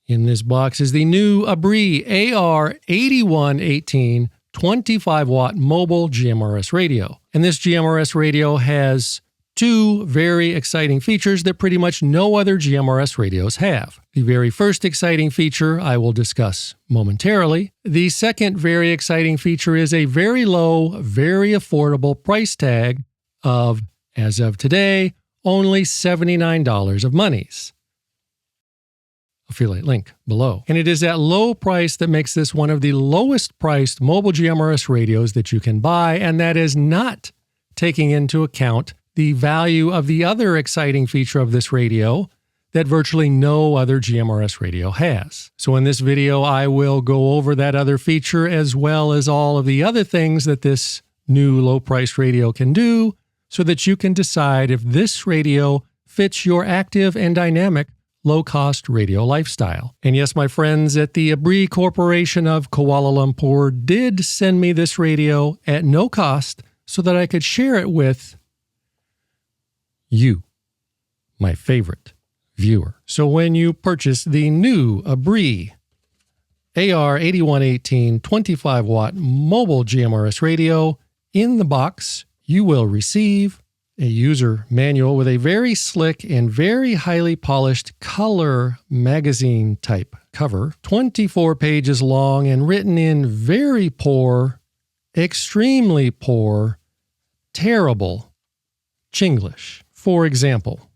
In this box is the new Abbree AR8118 25-watt mobile GMRS radio. And this GMRS radio has two very exciting features that pretty much no other GMRS radios have. The very first exciting feature I will discuss momentarily. The second very exciting feature is a very low, very affordable price tag of, as of today, only $79 of monies. Affiliate link below. And it is that low price that makes this one of the lowest priced mobile GMRS radios that you can buy, and that is not taking into account the value of the other exciting feature of this radio that virtually no other GMRS radio has. So in this video, I will go over that other feature as well as all of the other things that this new low-priced radio can do so that you can decide if this radio fits your active and dynamic low-cost radio lifestyle. And yes, my friends at the Abbree Corporation of Kuala Lumpur did send me this radio at no cost so that I could share it with you, my favorite viewer. So when you purchase the new Abbree AR8118 25-watt mobile GMRS radio, in the box, you will receive a user manual with a very slick and very highly polished color magazine type cover, 24 pages long and written in very poor, extremely poor, terrible Chinglish. For example,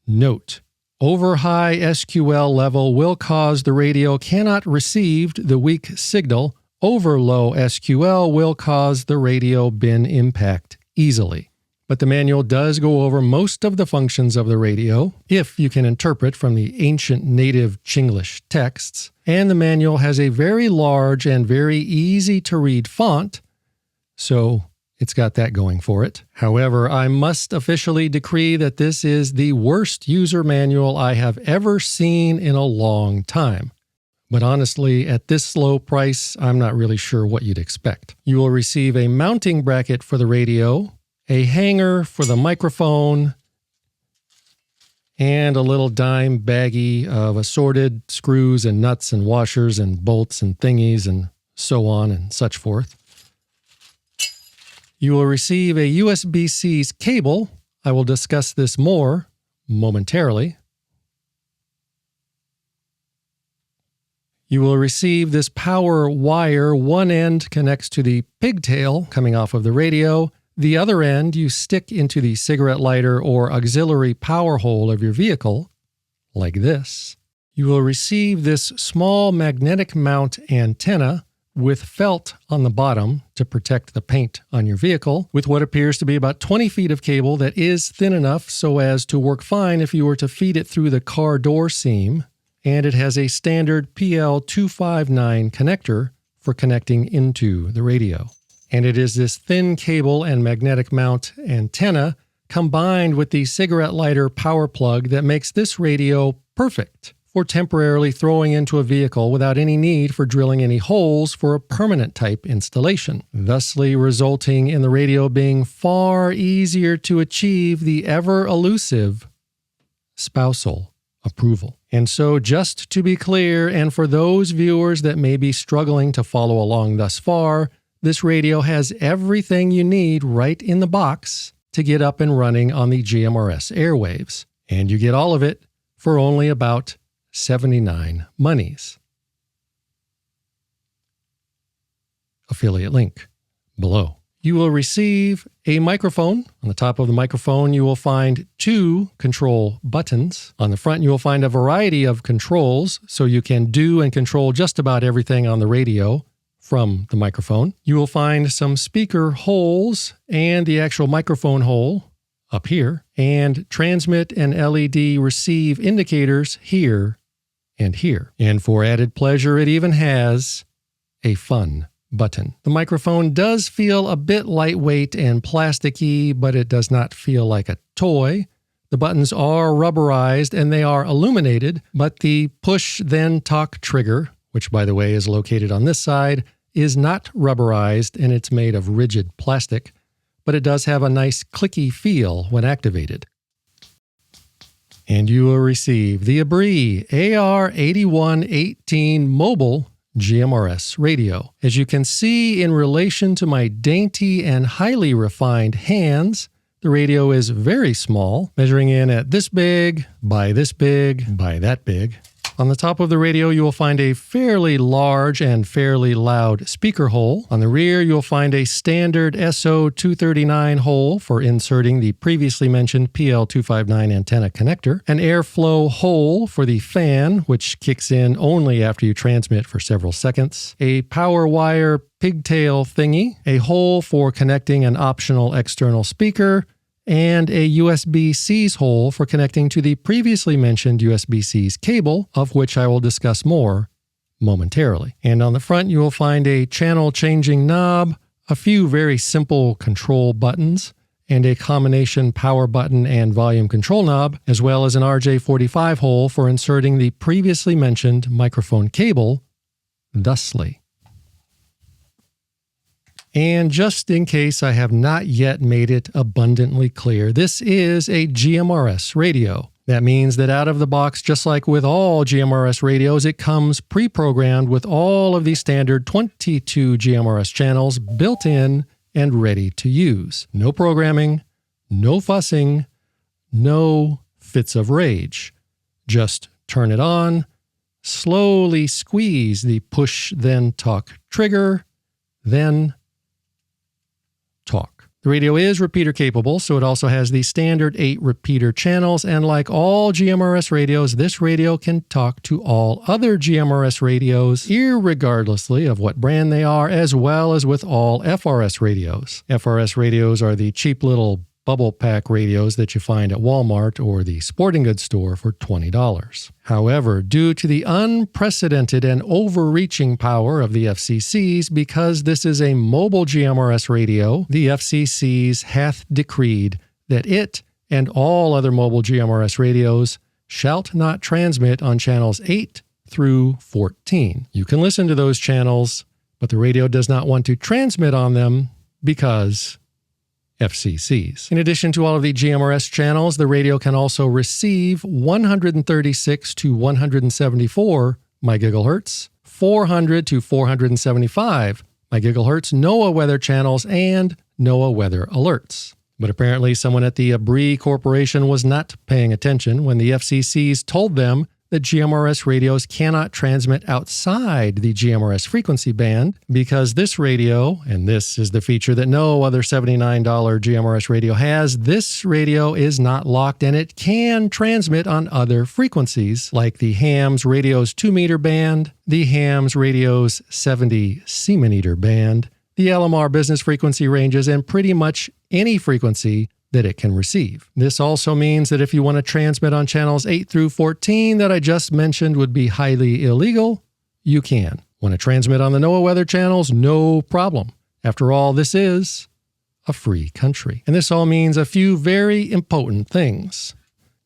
note, over high SQL level will cause the radio cannot receive the weak signal. Over low SQL will cause the radio bin impact easily. But the manual does go over most of the functions of the radio, if you can interpret from the ancient native Chinglish texts, and the manual has a very large and very easy to read font, so it's got that going for it. However, I must officially decree that this is the worst user manual I have ever seen in a long time. But honestly, at this low price, I'm not really sure what you'd expect. You will receive a mounting bracket for the radio, a hanger for the microphone, and a little dime baggie of assorted screws and nuts and washers and bolts and thingies and so on and such forth. You will receive a USB-C cable. I will discuss this more momentarily. You will receive this power wire. One end connects to the pigtail coming off of the radio. The other end you stick into the cigarette lighter or auxiliary power hole of your vehicle, like this. You will receive this small magnetic mount antenna with felt on the bottom to protect the paint on your vehicle, with what appears to be about 20 feet of cable that is thin enough so as to work fine if you were to feed it through the car door seam. And it has a standard PL259 connector for connecting into the radio. And it is this thin cable and magnetic mount antenna combined with the cigarette lighter power plug that makes this radio perfect for temporarily throwing into a vehicle without any need for drilling any holes for a permanent type installation, thusly resulting in the radio being far easier to achieve the ever-elusive spousal approval. And so just to be clear, and for those viewers that may be struggling to follow along thus far, this radio has everything you need right in the box to get up and running on the GMRS airwaves. And you get all of it for only about 79 monies. Affiliate link below. You will receive a microphone. On the top of the microphone, you will find two control buttons. On the front, you will find a variety of controls, so you can do and control just about everything on the radio from the microphone. You will find some speaker holes and the actual microphone hole up here, and transmit and LED receive indicators here and here. And for added pleasure, it even has a fun button. The microphone does feel a bit lightweight and plasticky, but it does not feel like a toy. The buttons are rubberized and they are illuminated, but the push then talk trigger, which by the way is located on this side, is not rubberized and it's made of rigid plastic, but it does have a nice clicky feel when activated. And you will receive the Abbree AR8118 Mobile GMRS radio. As you can see, in relation to my dainty and highly refined hands, the radio is very small, measuring in at this big, by that big. On the top of the radio, you will find a fairly large and fairly loud speaker hole. On the rear, you'll find a standard SO239 hole for inserting the previously mentioned PL259 antenna connector, an airflow hole for the fan, which kicks in only after you transmit for several seconds, a power wire pigtail thingy, a hole for connecting an optional external speaker, and a USB-C's hole for connecting to the previously mentioned USB-C's cable, of which I will discuss more momentarily. And on the front, you will find a channel changing knob, a few very simple control buttons, and a combination power button and volume control knob, as well as an RJ45 hole for inserting the previously mentioned microphone cable, thusly. And just in case I have not yet made it abundantly clear, this is a GMRS radio. That means that out of the box, just like with all GMRS radios, it comes pre-programmed with all of the standard 22 GMRS channels built in and ready to use. No programming, no fussing, no fits of rage. Just turn it on, slowly squeeze the push then talk trigger, then talk. The radio is repeater capable, so it also has the standard 8 repeater channels, and like all GMRS radios, this radio can talk to all other GMRS radios, irregardlessly of what brand they are, as well as with all FRS radios. FRS radios are the cheap little bubble pack radios that you find at Walmart or the sporting goods store for $20. However, due to the unprecedented and overreaching power of the FCCs, because this is a mobile GMRS radio, the FCCs hath decreed that it and all other mobile GMRS radios shalt not transmit on channels 8 through 14. You can listen to those channels, but the radio does not want to transmit on them because FCCs. In addition to all of the GMRS channels, the radio can also receive 136 to 174 MHz, 400 to 475 MHz NOAA weather channels, and NOAA weather alerts. But apparently someone at the Abbree Corporation was not paying attention when the FCCs told them that GMRS radios cannot transmit outside the GMRS frequency band because this radio, and this is the feature that no other $79 GMRS radio has, this radio is not locked and it can transmit on other frequencies like the Hams radio's 2-meter band, the Hams radio's 70 cm band, the LMR business frequency ranges, and pretty much any frequency that it can receive. This also means that if you want to transmit on channels 8 through 14 that I just mentioned would be highly illegal, you can. Want to transmit on the NOAA weather channels? No problem. After all, this is a free country. And this all means a few very important things.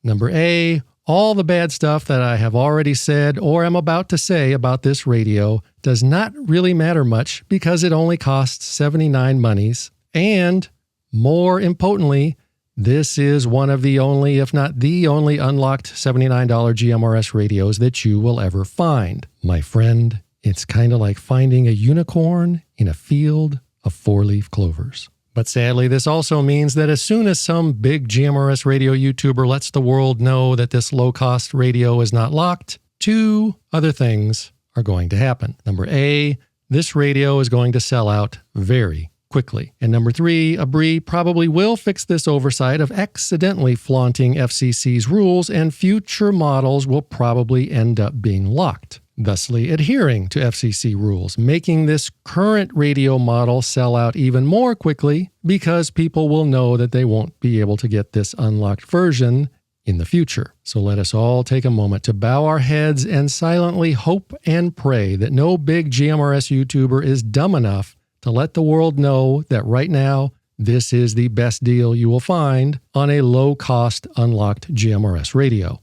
Number A, all the bad stuff that I have already said or am about to say about this radio does not really matter much because it only costs 79 monies, and more importantly, this is one of the only, if not the only, unlocked $79 GMRS radios that you will ever find. My friend, it's kind of like finding a unicorn in a field of 4-leaf clovers. But sadly, this also means that as soon as some big GMRS radio YouTuber lets the world know that this low-cost radio is not locked, 2 other things are going to happen. Number A, this radio is going to sell out very quickly. And number 3, Abbree probably will fix this oversight of accidentally flaunting FCC's rules, and future models will probably end up being locked, thusly adhering to FCC rules, making this current radio model sell out even more quickly because people will know that they won't be able to get this unlocked version in the future. So let us all take a moment to bow our heads and silently hope and pray that no big GMRS YouTuber is dumb enough to let the world know that right now, this is the best deal you will find on a low-cost unlocked GMRS radio.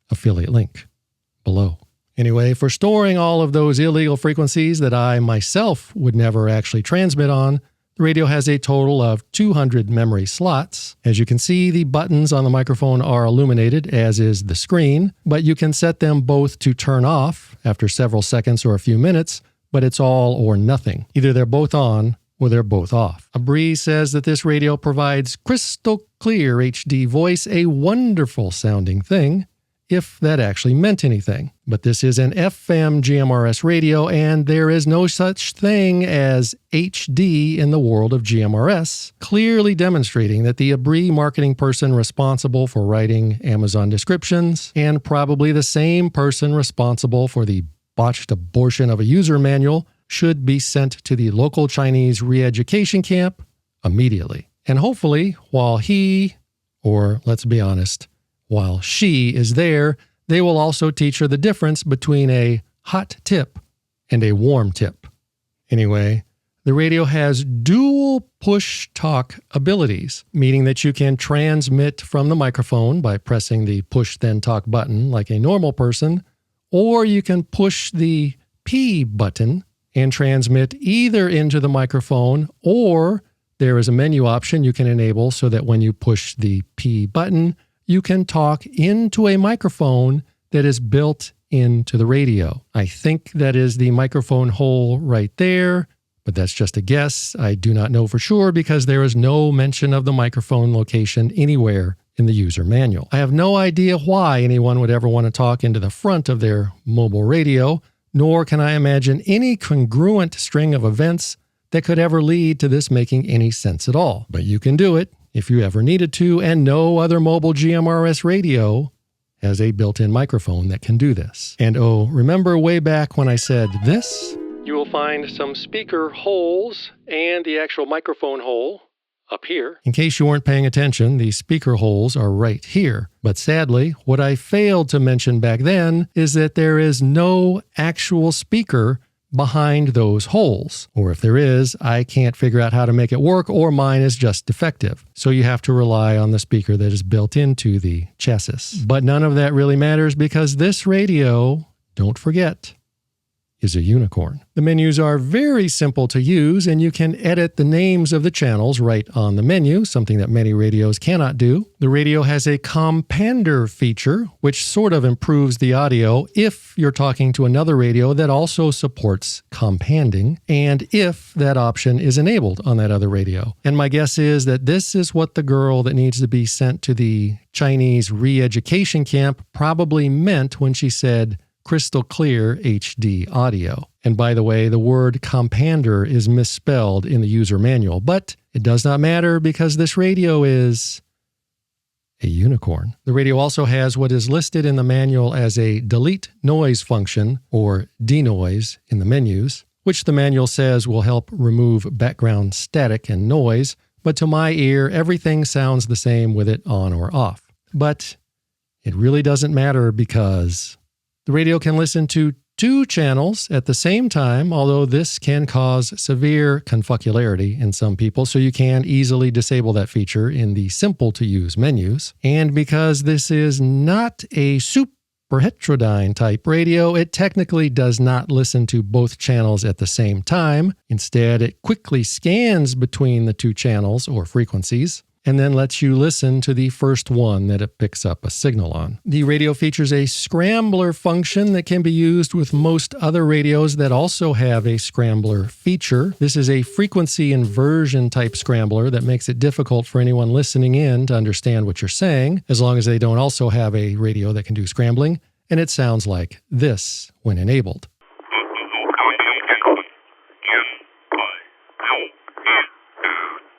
Affiliate link below. Anyway, for storing all of those illegal frequencies that I myself would never actually transmit on, The radio has a total of 200 memory slots. As you can see, the buttons on the microphone are illuminated, as is the screen, but you can set them both to turn off after several seconds or a few minutes, but it's all or nothing. Either they're both on or they're both off. Abbree says that this radio provides crystal clear HD voice, a wonderful sounding thing, if that actually meant anything. But this is an FM GMRS radio, and there is no such thing as HD in the world of GMRS, clearly demonstrating that the Abbree marketing person responsible for writing Amazon descriptions, and probably the same person responsible for the botched abortion of a user manual, should be sent to the local Chinese re-education camp immediately. And hopefully, while he, or let's be honest, while she is there, they will also teach her the difference between a hot tip and a warm tip. Anyway, the radio has dual push-talk abilities, meaning that you can transmit from the microphone by pressing the push-then-talk button like a normal person, or you can push the P button and transmit either into the microphone, or there is a menu option you can enable so that when you push the P button, you can talk into a microphone that is built into the radio. I think that is the microphone hole right there, but that's just a guess. I do not know for sure because there is no mention of the microphone location anywhere in the user manual. I have no idea why anyone would ever want to talk into the front of their mobile radio, nor can I imagine any congruent string of events that could ever lead to this making any sense at all. But you can do it if you ever needed to, and no other mobile GMRS radio has a built-in microphone that can do this. And oh, remember way back when I said this? You will find some speaker holes and the actual microphone hole up here. In case you weren't paying attention, the speaker holes are right here. But sadly, what I failed to mention back then is that there is no actual speaker behind those holes. Or if there is, I can't figure out how to make it work, or mine is just defective. So you have to rely on the speaker that is built into the chassis. But none of that really matters because this radio, don't forget, is a unicorn. The menus are very simple to use, and you can edit the names of the channels right on the menu, something that many radios cannot do. The radio has a compander feature, which sort of improves the audio if you're talking to another radio that also supports companding, and if that option is enabled on that other radio. And my guess is that this is what the girl that needs to be sent to the Chinese re-education camp probably meant when she said crystal clear HD audio. And by the way, the word compander is misspelled in the user manual, but it does not matter because this radio is a unicorn. The radio also has what is listed in the manual as a delete noise function, or denoise in the menus, which the manual says will help remove background static and noise, but to my ear, everything sounds the same with it on or off. But it really doesn't matter because the radio can listen to 2 channels at the same time, although this can cause severe confucularity in some people, so you can easily disable that feature in the simple-to-use menus. And because this is not a super heterodyne type radio, it technically does not listen to both channels at the same time. Instead, it quickly scans between the 2 channels or frequencies, and then lets you listen to the first one that it picks up a signal on. The radio features a scrambler function that can be used with most other radios that also have a scrambler feature. This is a frequency inversion type scrambler that makes it difficult for anyone listening in to understand what you're saying, as long as they don't also have a radio that can do scrambling, and it sounds like this when enabled.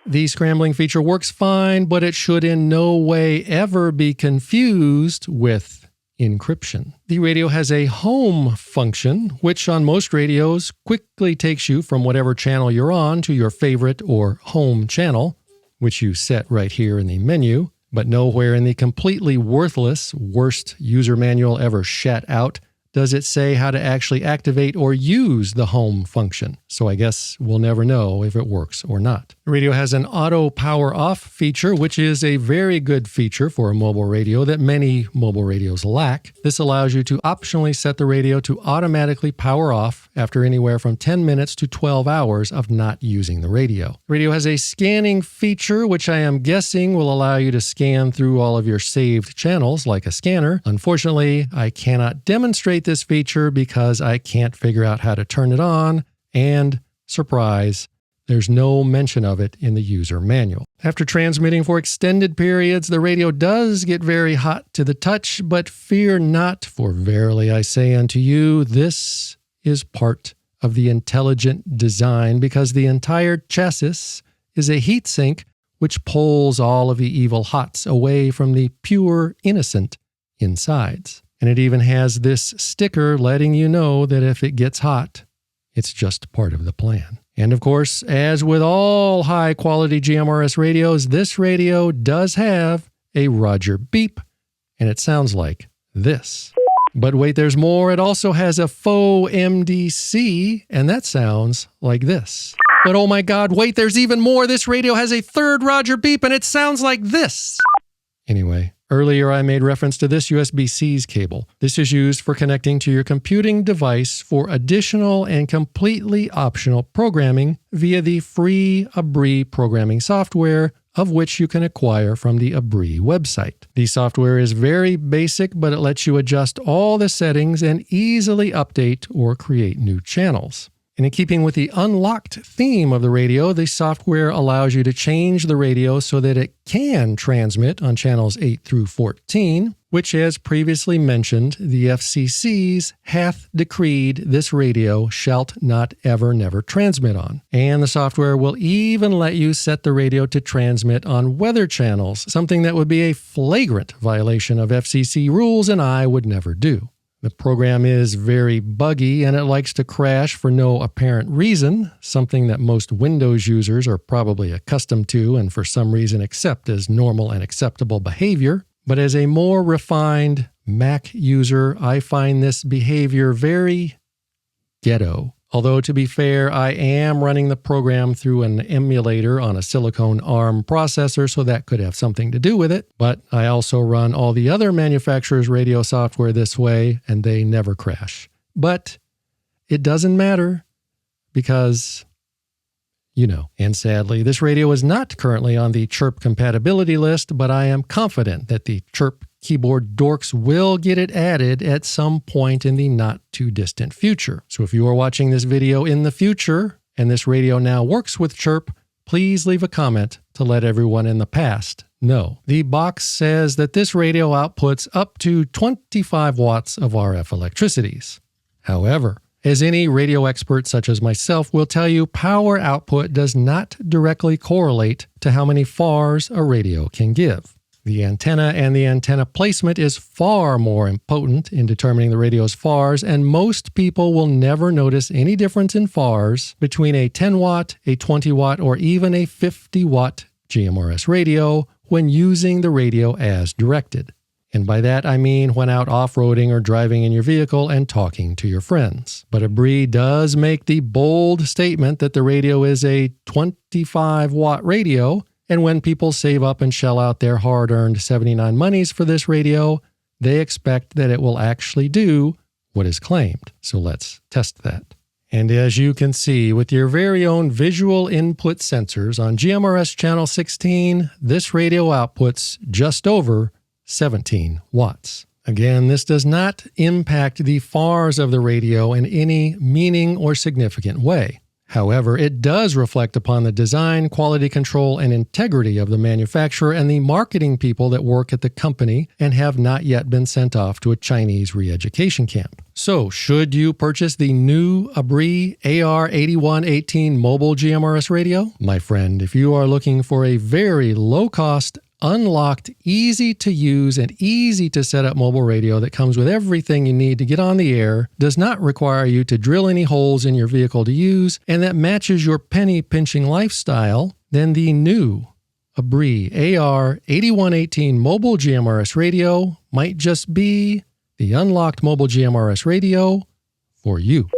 The scrambling feature works fine, but it should in no way ever be confused with encryption. The radio has a home function, which on most radios quickly takes you from whatever channel you're on to your favorite or home channel, which you set right here in the menu, but nowhere in the completely worthless, worst user manual ever shat out does it say how to actually activate or use the home function. So I guess we'll never know if it works or not. The radio has an auto power off feature, which is a very good feature for a mobile radio that many mobile radios lack. This allows you to optionally set the radio to automatically power off after anywhere from 10 minutes to 12 hours of not using the radio. The radio has a scanning feature, which I am guessing will allow you to scan through all of your saved channels like a scanner. Unfortunately, I cannot demonstrate this feature because I can't figure out how to turn it on, and surprise, there's no mention of it in the user manual. After transmitting for extended periods, the radio does get very hot to the touch, but fear not, for verily I say unto you, this is part of the intelligent design, because the entire chassis is a heatsink which pulls all of the evil hots away from the pure, innocent insides. And it even has this sticker letting you know that if it gets hot, it's just part of the plan. And of course, as with all high-quality GMRS radios, this radio does have a Roger beep, and it sounds like this. But wait, there's more. It also has a faux MDC, and that sounds like this. But oh my God, wait, there's even more. This radio has a third Roger beep, and it sounds like this. Anyway, earlier I made reference to this USB-C's cable. This is used for connecting to your computing device for additional and completely optional programming via the free Abbree programming software, of which you can acquire from the Abbree website. The software is very basic, but it lets you adjust all the settings and easily update or create new channels. And in keeping with the unlocked theme of the radio, the software allows you to change the radio so that it can transmit on channels 8 through 14, which, as previously mentioned, the FCC's hath decreed this radio shalt not ever never transmit on. And the software will even let you set the radio to transmit on weather channels, something that would be a flagrant violation of FCC rules and I would never do. The program is very buggy and it likes to crash for no apparent reason, something that most Windows users are probably accustomed to and for some reason accept as normal and acceptable behavior. But as a more refined Mac user, I find this behavior very ghetto. Although, to be fair, I am running the program through an emulator on a silicone ARM processor, so that could have something to do with it. But I also run all the other manufacturers' radio software this way, and they never crash. But it doesn't matter because, you know. And sadly, this radio is not currently on the Chirp compatibility list, but I am confident that the Chirp keyboard dorks will get it added at some point in the not-too-distant future. So if you are watching this video in the future and this radio now works with Chirp, please leave a comment to let everyone in the past know. The box says that this radio outputs up to 25 watts of RF electricities. However, as any radio expert such as myself will tell you, power output does not directly correlate to how many FARs a radio can give. The antenna and the antenna placement is far more important in determining the radio's FARs, and most people will never notice any difference in FARs between a 10-watt, a 20-watt, or even a 50-watt GMRS radio when using the radio as directed. And by that I mean when out off-roading or driving in your vehicle and talking to your friends. But Abbree does make the bold statement that the radio is a 25-watt radio, and when people save up and shell out their hard-earned 79 monies for this radio, they expect that it will actually do what is claimed. So let's test that. And as you can see, with your very own visual input sensors on GMRS channel 16, this radio outputs just over 17 watts. Again, this does not impact the FARs of the radio in any meaning or significant way. However, it does reflect upon the design, quality control, and integrity of the manufacturer and the marketing people that work at the company and have not yet been sent off to a Chinese re-education camp. So, should you purchase the new Abbree AR8118 Mobile GMRS radio? My friend, if you are looking for a very low-cost, unlocked, easy to use, and easy to set up mobile radio that comes with everything you need to get on the air, does not require you to drill any holes in your vehicle to use, and that matches your penny-pinching lifestyle, then the new Abbree AR8118 Mobile GMRS radio might just be the unlocked mobile GMRS radio for you.